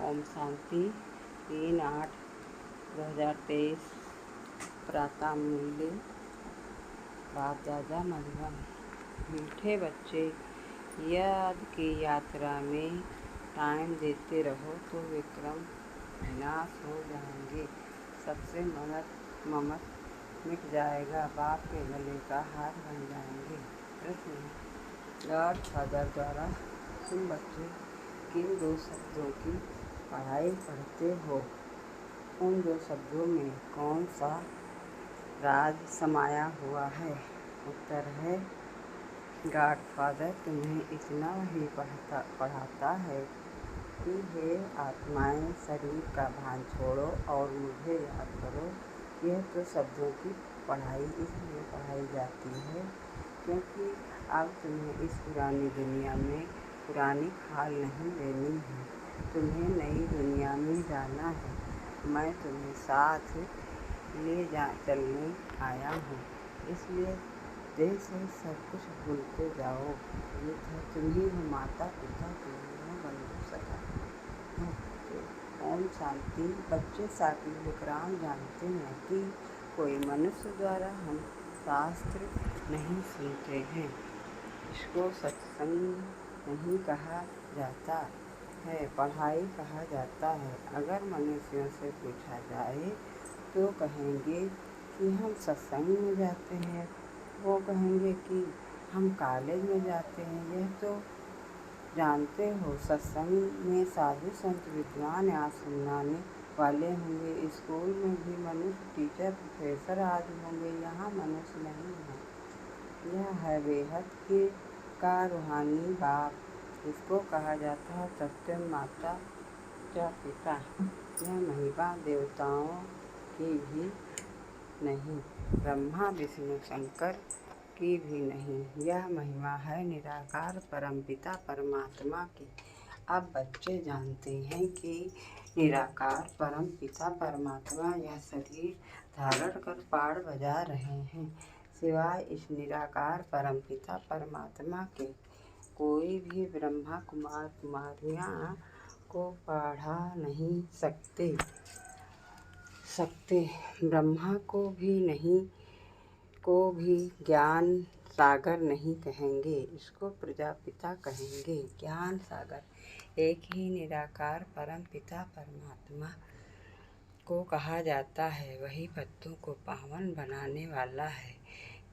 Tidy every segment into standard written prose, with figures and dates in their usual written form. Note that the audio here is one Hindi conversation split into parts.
ओम शांति 3/8/2023 प्रातः मूल्य बाप दादा मधुबन। मीठे बच्चे, याद की यात्रा में टाइम देते रहो तो विक्रम विनाश हो जाएंगे। सबसे ममत मिट जाएगा, बाप के गले का हार बन जाएंगे। प्रश्न: गॉड फादर द्वारा तुम बच्चे किन 2 शब्दों की पढ़ाई पढ़ते हो? उन 2 शब्दों में कौन सा राज समाया हुआ है? उत्तर है, गॉड फादर तुम्हें इतना ही पढ़ाता है कि हे आत्माएं, शरीर का भान छोड़ो और मुझे याद करो। यह तो शब्दों की पढ़ाई इसलिए पढ़ाई जाती है क्योंकि अब तुम्हें इस पुरानी दुनिया में पुरानी खाल नहीं लेनी है, तुम्हें नई दुनिया में जाना है। मैं तुम्हें साथ ले चलने आया हूँ, इसलिए देह से सब कुछ भूलते जाओ। ये था तुम ही हो माता पिता, तुम ही हो बंधु सखा। ओम शांति। बच्चे साकिब विक्रांत जानते हैं कि कोई मनुष्य द्वारा हम शास्त्र नहीं सुनते हैं, इसको सत्संग नहीं कहा जाता है, पढ़ाई कहा जाता है। अगर मनुष्यों से पूछा जाए तो कहेंगे कि हम सत्संग में जाते हैं, वो कहेंगे कि हम कॉलेज में जाते हैं। यह तो जानते हो, सत्संग में साधु संत विद्वान या सुनाने वाले होंगे। स्कूल में भी मनुष्य टीचर प्रोफेसर आदि होंगे, यहाँ मनुष्य नहीं है। यह है बेहद का रूहानी बाप, इसको कहा जाता है सत्य माता च पिता। यह महिमा देवताओं की भी नहीं, ब्रह्मा विष्णु शंकर की भी नहीं, यह महिमा है निराकार परमपिता परमात्मा की। अब बच्चे जानते हैं कि निराकार परमपिता परमात्मा यह शरीर धारण कर पाड़ बजा रहे हैं। सिवाय इस निराकार परमपिता परमात्मा के कोई भी ब्रह्मा कुमार कुमारियाँ को पढ़ा नहीं सकते। ब्रह्मा को भी ज्ञान सागर नहीं कहेंगे, इसको प्रजापिता कहेंगे। ज्ञान सागर एक ही निराकार परम पिता परमात्मा को कहा जाता है, वही भक्तों को पावन बनाने वाला है,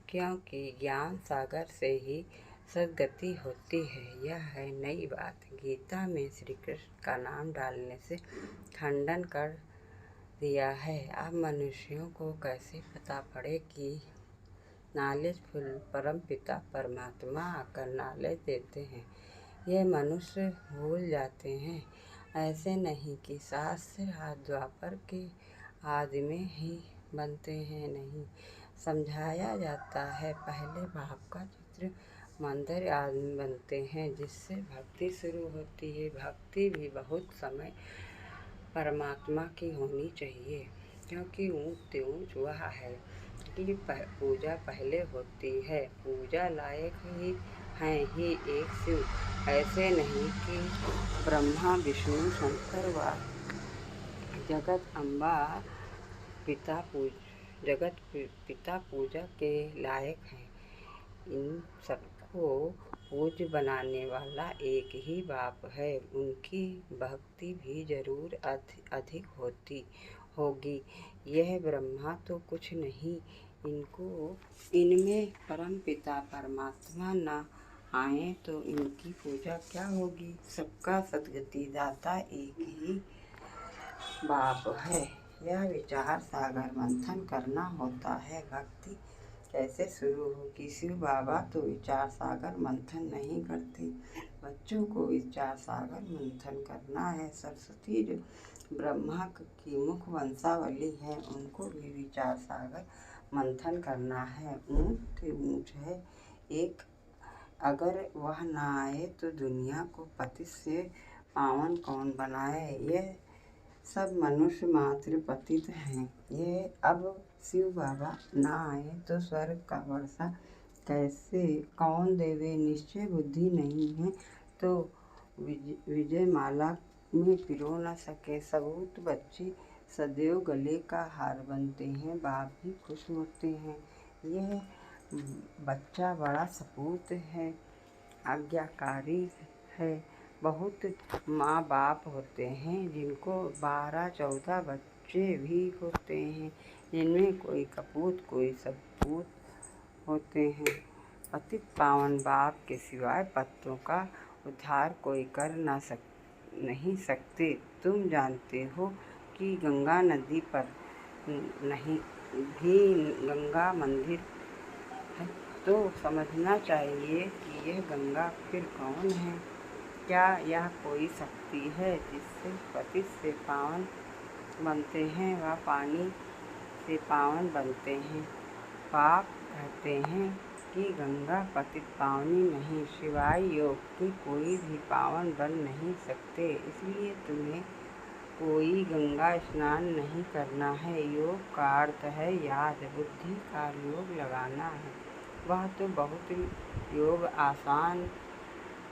क्योंकि ज्ञान सागर से ही सद्गति होती है। यह है नई बात। गीता में श्री कृष्ण का नाम डालने से खंडन कर दिया है। अब मनुष्यों को कैसे पता पड़े कि नॉलेजफुल परम पिता परमात्मा आकर नॉलेज देते हैं? ये मनुष्य भूल जाते हैं। ऐसे नहीं कि शास्त्र द्वापर के आदमी ही बनते हैं, नहीं, समझाया जाता है। पहले बाप का चित्र मंदिर आदमी बनते हैं, जिससे भक्ति शुरू होती है। भक्ति भी बहुत समय परमात्मा की होनी चाहिए, क्योंकि ऊंच ऊंच वह है कि पूजा पहले होती है। पूजा लायक ही हैं ही एक शिव, ऐसे नहीं कि ब्रह्मा विष्णु शंकर व जगत पिता पूजा के लायक हैं। इन सबको पूज्य बनाने वाला एक ही बाप है। उनकी भक्ति भी जरूर अधिक होगी। यह ब्रह्मा तो कुछ नहीं, इनमें परम पिता परमात्मा न आए तो इनकी पूजा क्या होगी? सबका सद्गति दाता एक ही बाप है। यह विचार सागर मंथन करना होता है। भक्ति कैसे शुरू होगी? शिव बाबा तो विचार सागर मंथन नहीं करते, बच्चों को विचार सागर मंथन करना है। सरस्वती जो ब्रह्मा की मुख वंशावली है, उनको भी विचार सागर मंथन करना है। ऊंच है एक, अगर वह न आए तो दुनिया को पतित से पावन कौन बनाए? ये सब मनुष्य मात्र पतित हैं। ये अब शिव बाबा न आए तो स्वर्ग का वर्षा कौन देवे? निश्चय बुद्धि नहीं है तो विजय माला में पिरो न सके। सबूत बच्चे सदैव गले का हार बनते हैं, बाप भी खुश होते हैं। यह बच्चा बड़ा सपूत है, आज्ञाकारी है। बहुत माँ बाप होते हैं जिनको 12-14 बच्चे भी होते हैं, जिनमें कोई कपूत कोई सपूत होते हैं। पतित पावन बाप के सिवाय पत्तों का उद्धार कोई कर नहीं सकते। तुम जानते हो कि गंगा नदी पर नहीं भी गंगा मंदिर है, तो समझना चाहिए कि यह गंगा फिर कौन है। क्या यह कोई शक्ति है जिससे पतित से पावन बनते हैं व पानी से पावन बनते हैं? पाप कहते हैं कि गंगा पतित पावनी नहीं, सिवाय योग के कोई भी पावन बन नहीं सकते। इसलिए तुम्हें कोई गंगा स्नान नहीं करना है। योग का अर्थ है याद, बुद्धि का योग लगाना है। वह तो बहुत योग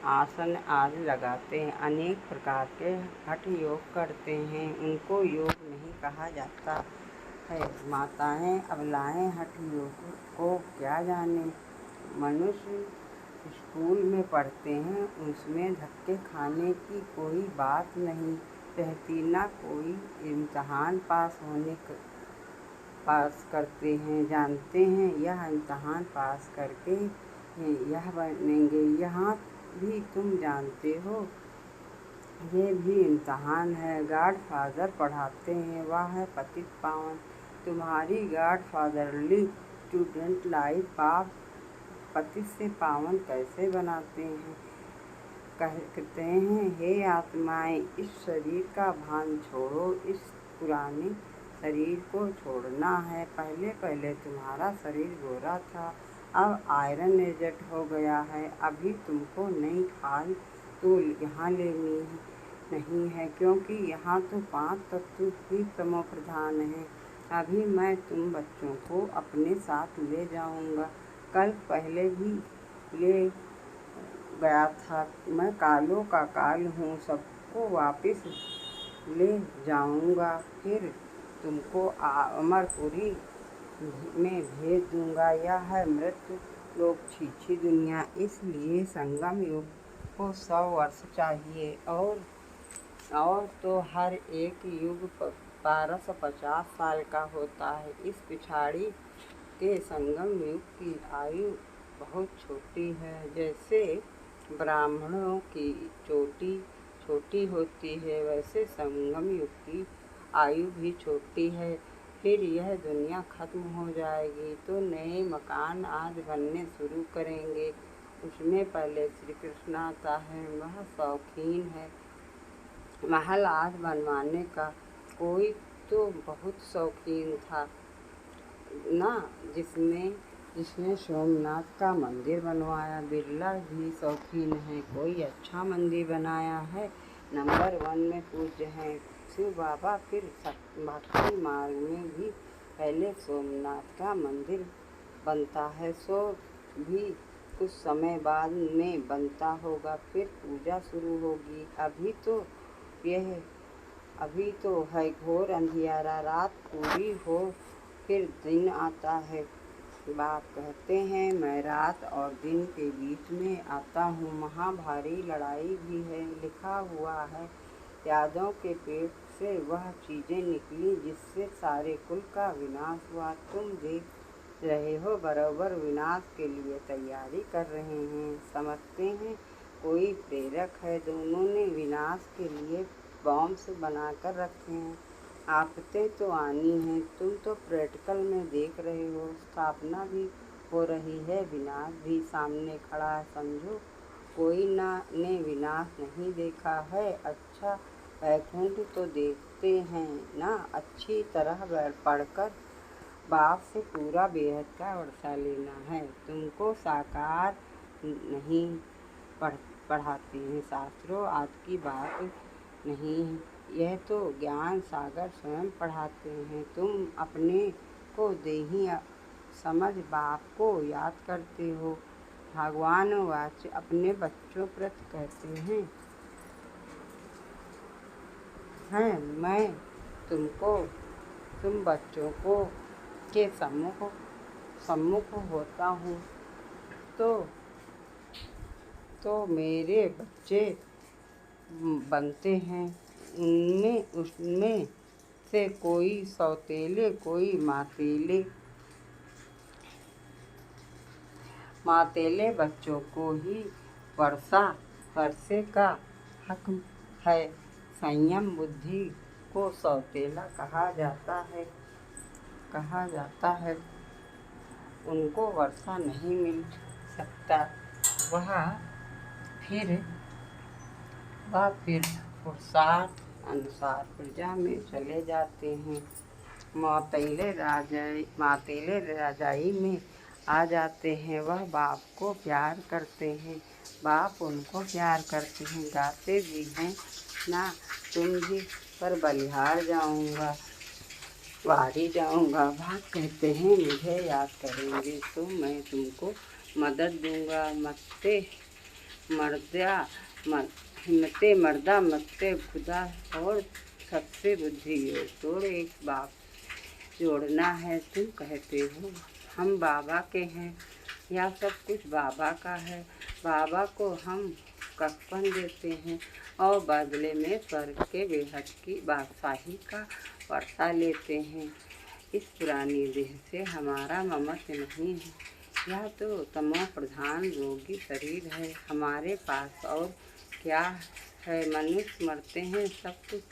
आसन आदि लगाते हैं, अनेक प्रकार के हठ योग करते हैं, उनको योग नहीं कहा जाता है। माताएं अबलाएं हठ योग को क्या जाने। मनुष्य स्कूल में पढ़ते हैं, उसमें धक्के खाने की कोई बात नहीं रहती, न कोई इम्तिहान पास करते हैं। जानते हैं यह इम्तिहान पास करके यह बनेंगे। यहाँ भी तुम जानते हो ये भी इम्तिहान है। गॉड फादर पढ़ाते हैं, वह है पतित पावन। तुम्हारी गॉड फादरली स्टूडेंट लाइफ पाप पतित से पावन कैसे बनाते हैं? कहते हैं, हे आत्माएं, इस शरीर का भान छोड़ो, इस पुराने शरीर को छोड़ना है। पहले पहले तुम्हारा शरीर गोरा था, अब आयरन एजेंट हो गया है। अभी तुमको नई खाल तो यहाँ लेनी नहीं है, क्योंकि यहाँ तो 5 तत्व ही प्रमुख प्रधान हैं। अभी मैं तुम बच्चों को अपने साथ ले जाऊँगा। कल पहले भी ले गया था। मैं कालों का काल हूँ, सबको वापस ले जाऊँगा। फिर तुमको अमरपुरी में भेज दूँगा। यह है मृत्यु लोक, छीछी दुनिया। इसलिए संगम युग को 100 वर्ष चाहिए, और तो हर एक युग 1250 साल का होता है। इस पिछाड़ी के संगम युग की आयु बहुत छोटी है। जैसे ब्राह्मणों की चोटी छोटी होती है, वैसे संगम युग की आयु भी छोटी है। फिर यह दुनिया खत्म हो जाएगी तो नए मकान आदि बनने शुरू करेंगे। उसमें पहले श्री कृष्ण आता है। वह शौकीन है महल आदि बनवाने का। कोई तो बहुत शौकीन था ना, जिसने सोमनाथ का मंदिर बनवाया। बिरला भी शौकीन है, कोई अच्छा मंदिर बनाया है। नंबर 1 में पूज्य हैं शिव बाबा। फिर भक्ति मार्ग में भी पहले सोमनाथ का मंदिर बनता है, सो भी कुछ समय बाद में बनता होगा। फिर पूजा शुरू होगी। अभी तो है घोर अंधियारा, रात पूरी हो फिर दिन आता है। बाप कहते हैं, मैं रात और दिन के बीच में आता हूँ। महाभारी लड़ाई भी है। लिखा हुआ है, यादों के पेट से वह चीज़ें निकली जिससे सारे कुल का विनाश हुआ। तुम देख रहे हो, बराबर विनाश के लिए तैयारी कर रहे हैं। समझते हैं कोई प्रेरक है। दोनों ने विनाश के लिए बॉम्ब्स बनाकर रखे हैं। आफतें तो आनी हैं, तुम तो प्रैक्टिकल में देख रहे हो। स्थापना भी हो रही है, विनाश भी सामने खड़ा है। समझो कोई ने विनाश नहीं देखा है। अच्छा, वैकुंठ तो देखते हैं ना। अच्छी तरह पढ़कर बाप से पूरा बेहद का वर्षा लेना है। तुमको साकार नहीं पढ़ाते हैं, शास्त्रों आदि की बात नहीं है। यह तो ज्ञान सागर स्वयं पढ़ाते हैं। तुम अपने को देही समझ बाप को याद करते हो। भगवान वाच अपने बच्चों प्रति कहते हैं, हैं। मैं तुमको तुम बच्चों को के सम्मुख होता हूँ तो मेरे बच्चे बनते हैं। उसमें से कोई सौतेले, कोई मातेले बच्चों को ही वर्षे का हक है। संयम बुद्धि को सौतेला कहा जाता है। उनको वर्षा नहीं मिल सकता। वह फिर पुरुषार्थ अनुसार प्रजा में चले जाते हैं। मातेले रजाई में आ जाते हैं। वह बाप को प्यार करते हैं, बाप उनको प्यार करते हैं। गाते भी हैं ना, तुम भी पर बलिहार जाऊंगा, वारी जाऊंगा। भाग कहते हैं मुझे याद करेंगे तो मैं तुमको मदद दूंगा। हिम्मते मर्दा मत्ते खुदा और सबसे बुद्धि योग तोड़। एक बाप जोड़ना है। तुम कहते हो हम बाबा के हैं, या सब कुछ बाबा का है। बाबा को हम कफन देते हैं और बदले में स्वर्ग के बेहद की बादशाही का वर्षा लेते हैं। इस पुरानी देह से हमारा ममत्व नहीं है। यह तो तमो प्रधान रोगी शरीर है हमारे पास। और क्या है, मनुष्य मरते हैं, सब कुछ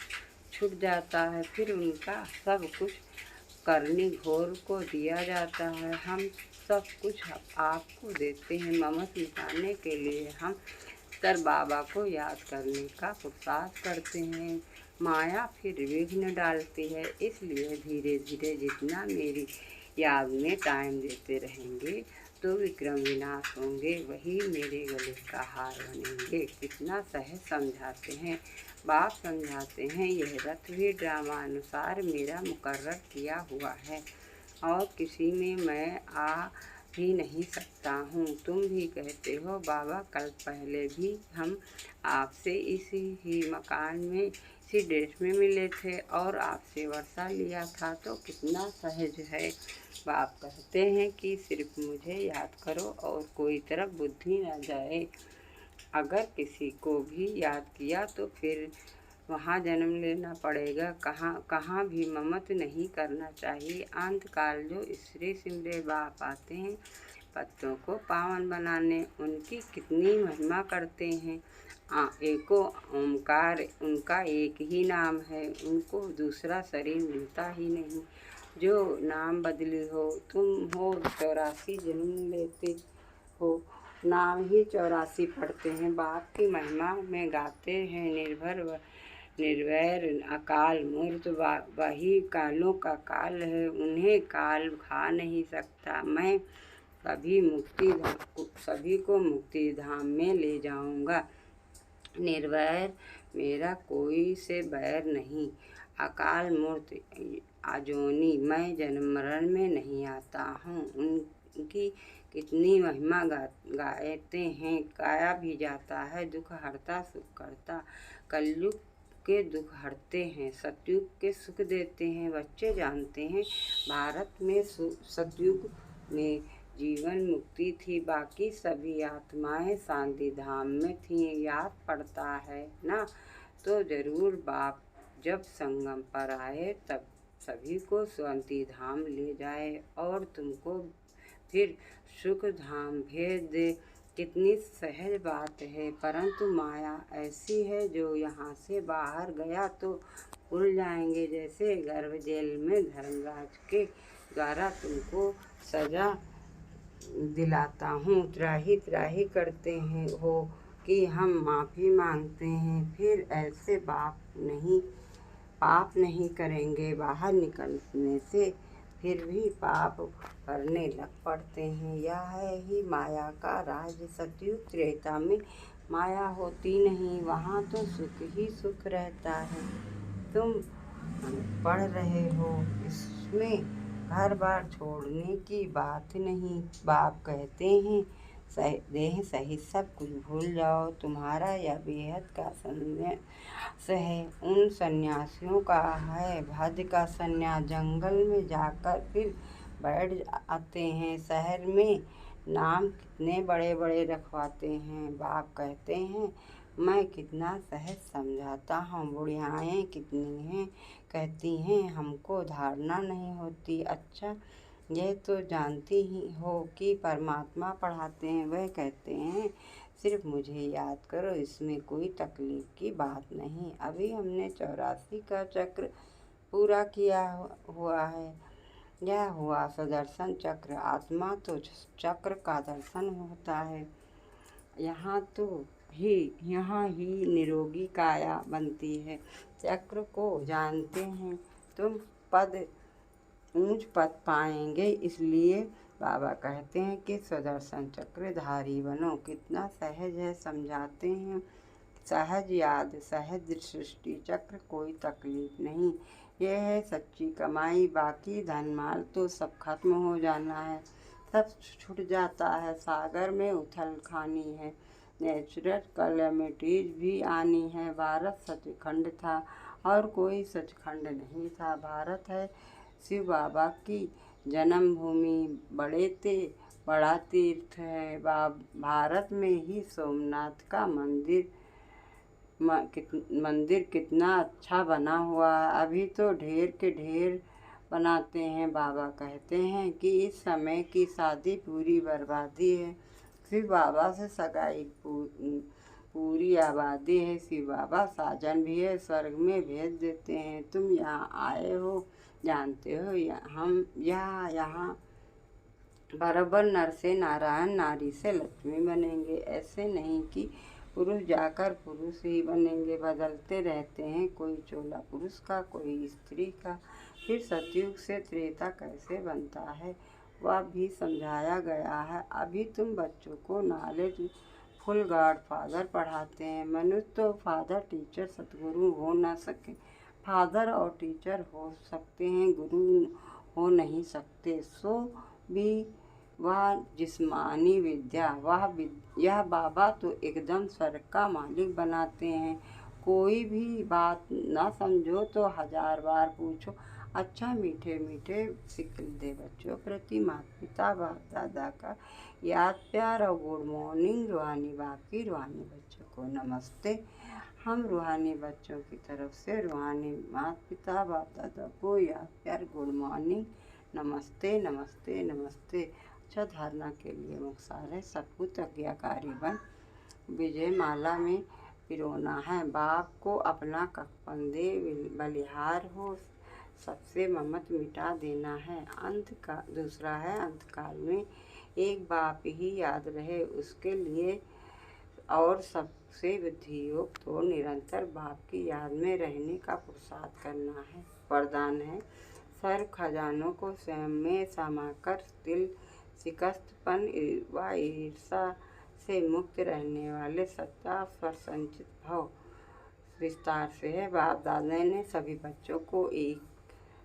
छूट जाता है, फिर उनका सब कुछ करनी घोर को दिया जाता है। हम सब कुछ आपको देते हैं। ममत्व मिटाने के लिए हम तर बाबा को याद करने का पुरुषार्थ करते हैं। माया फिर विघ्न डालती है, इसलिए धीरे धीरे जितना मेरी याद में टाइम देते रहेंगे तो विक्रम विनाश होंगे, वही मेरे गले का हार बनेंगे। कितना सहज समझाते हैं बाप, समझाते हैं। यह रथ भी ड्रामानुसार मेरा मुकर्रर किया हुआ है और किसी में मैं आ भी नहीं सकता हूँ। तुम भी कहते हो बाबा, कल पहले भी हम आपसे इसी ही मकान में इसी ड्रेस में मिले थे और आपसे वर्षा लिया था, तो कितना सहज है। बाप कहते हैं कि सिर्फ मुझे याद करो और कोई तरफ बुद्धि न जाए। अगर किसी को भी याद किया तो फिर वहाँ जन्म लेना पड़ेगा। कहाँ भी ममत नहीं करना चाहिए। अंतकाल जो इसरे सिमरे बाप आते हैं पत्तों को पावन बनाने, उनकी कितनी महिमा करते हैं। एको ओमकार उनका एक ही नाम है, उनको दूसरा शरीर मिलता ही नहीं। जो नाम बदली हो, तुम हो 84 जन्म लेते हो, नाम ही 84 पढ़ते हैं। बाप की महिमा में गाते हैं निर्वैर अकाल मूर्त। वही कालों का काल है, उन्हें काल खा नहीं सकता। मैं सभी को मुक्ति धाम में ले जाऊंगा। निर्वैर मेरा कोई से बैर नहीं। अकाल मूर्त आजोनी, मैं जन्म मरण में नहीं आता हूँ। उनकी कितनी महिमा गाते हैं, गाया भी जाता है। दुख हरता सुख करता, कलयुग के दुख हरते हैं, सतयुग के सुख देते हैं। बच्चे जानते हैं भारत में सतयुग में जीवन मुक्ति थी, बाकी सभी आत्माएं शांति धाम में थीं। याद पड़ता है ना, तो जरूर बाप जब संगम पर आए तब सभी को शांति धाम ले जाए और तुमको फिर सुख धाम भेज दे। कितनी सहज बात है, परंतु माया ऐसी है जो यहाँ से बाहर गया तो भूल जाएंगे। जैसे गर्भ जेल में धर्मराज के द्वारा तुमको सजा दिलाता हूँ, त्राही करते हैं हो कि हम माफ़ी मांगते हैं, फिर ऐसे पाप नहीं करेंगे। बाहर निकलने से फिर भी पाप करने लग पड़ते हैं। यह है ही माया का राज। सतयुग त्रेता में माया होती नहीं, वहाँ तो सुख ही सुख रहता है। तुम पढ़ रहे हो, इसमें घर बार छोड़ने की बात नहीं। बाप कहते हैं देह सहित सब कुछ भूल जाओ। तुम्हारा यह बेहद का संन्यास है। उन सन्यासियों का है भाग्य का संन्यास। जंगल में जाकर फिर बैठ आते हैं। शहर में नाम कितने बड़े बड़े रखवाते हैं। बाप कहते हैं मैं कितना सहज समझाता हूँ। बुढ़ियाएँ कितनी हैं कहती हैं हमको धारणा नहीं होती। अच्छा ये तो जानती ही हो कि परमात्मा पढ़ाते हैं। वह कहते हैं सिर्फ मुझे याद करो, इसमें कोई तकलीफ की बात नहीं। अभी हमने 84 का चक्र पूरा किया हुआ है। यह हुआ सदर्शन चक्र। आत्मा तो चक्र का दर्शन होता है। यहाँ ही निरोगी काया बनती है। चक्र को जानते हैं तुम ऊंच पद पाएंगे। इसलिए बाबा कहते हैं कि सुदर्शन चक्रधारी बनो। कितना सहज है समझाते हैं। सहज याद सहज सृष्टि चक्र, कोई तकलीफ नहीं। यह है सच्ची कमाई। बाकी धन माल तो सब खत्म हो जाना है, सब छूट जाता है। सागर में उथल खानी है, नेचुरल कैलेमिटीज भी आनी है। भारत सचखंड था और कोई सचखंड नहीं था। भारत है शिव बाबा की जन्मभूमि। बड़ा तीर्थ है। भारत में ही सोमनाथ का मंदिर कितना अच्छा बना हुआ है। अभी तो ढेर के ढेर बनाते हैं। बाबा कहते हैं कि इस समय की शादी पूरी बर्बादी है। शिव बाबा से सगाई पूरी आबादी है। शिव बाबा साजन भी है, स्वर्ग में भेज देते हैं। तुम यहाँ आए हो, जानते हो हम यहाँ बराबर नर से नारायण, नारी से लक्ष्मी बनेंगे। ऐसे नहीं कि पुरुष जाकर पुरुष ही बनेंगे, बदलते रहते हैं। कोई चोला पुरुष का, कोई स्त्री का। फिर सतयुग से त्रेता कैसे बनता है वह भी समझाया गया है। अभी तुम बच्चों को नॉलेज फुल गॉड फादर पढ़ाते हैं। मनुष्य तो फादर टीचर सतगुरु हो ना सके। फादर और टीचर हो सकते हैं, गुरु हो नहीं सकते। सो भी वह जिस्मानी विद्या यह बाबा तो एकदम स्वर्ग का मालिक बनाते हैं। कोई भी बात ना समझो तो 1000 बार पूछो। अच्छा मीठे मीठे सिक्के दे बच्चों प्रति माता पिता बाप दादा का याद प्यार और गुड मॉर्निंग। रूहानी बाप की रूहानी बच्चों को नमस्ते। हम रूहानी बच्चों की तरफ से रूहानी माता पिता बाप दादा को याद प्यार गुड मॉर्निंग, नमस्ते नमस्ते नमस्ते। अच्छा धारणा के लिए मुख्तार है। सपूत आज्ञाकारी बन विजय माला में पिरोना है। बाप को अपना कफन दे बलिहार हो, सबसे ममत मिटा देना है। दूसरा है अंतकाल में एक बाप ही याद रहे उसके लिए और सबसे बुद्धि योग तो निरंतर बाप की याद में रहने का पुरुषार्थ करना है। वरदान है सर्व खजानों को स्वयं में समाकर दिल शिकस्तपन व ईर्षा से मुक्त रहने वाले सत्ता स्वर संचित भव। विस्तार से है। बाप दादा ने सभी बच्चों को एक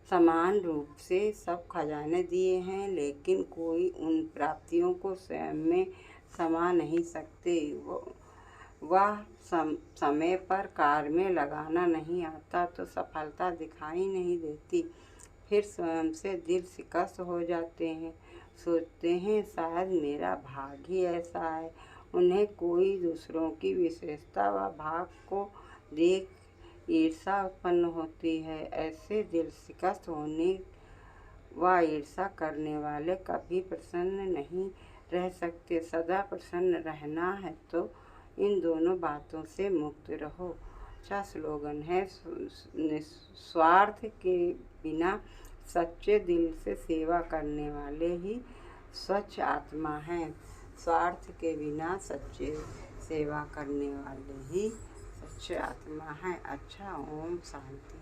समान रूप से सब खजाने दिए हैं, लेकिन कोई उन प्राप्तियों को स्वयं में समा नहीं सकते। वह समय पर कार्य में लगाना नहीं आता तो सफलता दिखाई नहीं देती। फिर स्वयं से दिल शिकस्त हो जाते हैं। सोचते हैं शायद मेरा भाग ही ऐसा है। उन्हें कोई दूसरों की विशेषता व भाग को देख ईर्षा उत्पन्न होती है। ऐसे दिल शिकस्त होने व ईर्षा करने वाले कभी प्रसन्न नहीं रह सकते। सदा प्रसन्न रहना है तो इन दोनों बातों से मुक्त रहो। अच्छा स्लोगन है स्वार्थ के बिना सच्चे दिल से सेवा करने वाले ही स्वच्छ आत्मा हैं। स्वार्थ के बिना सच्चे सेवा करने वाले ही सच्चे आत्मा हैं। अच्छा ओम शांति।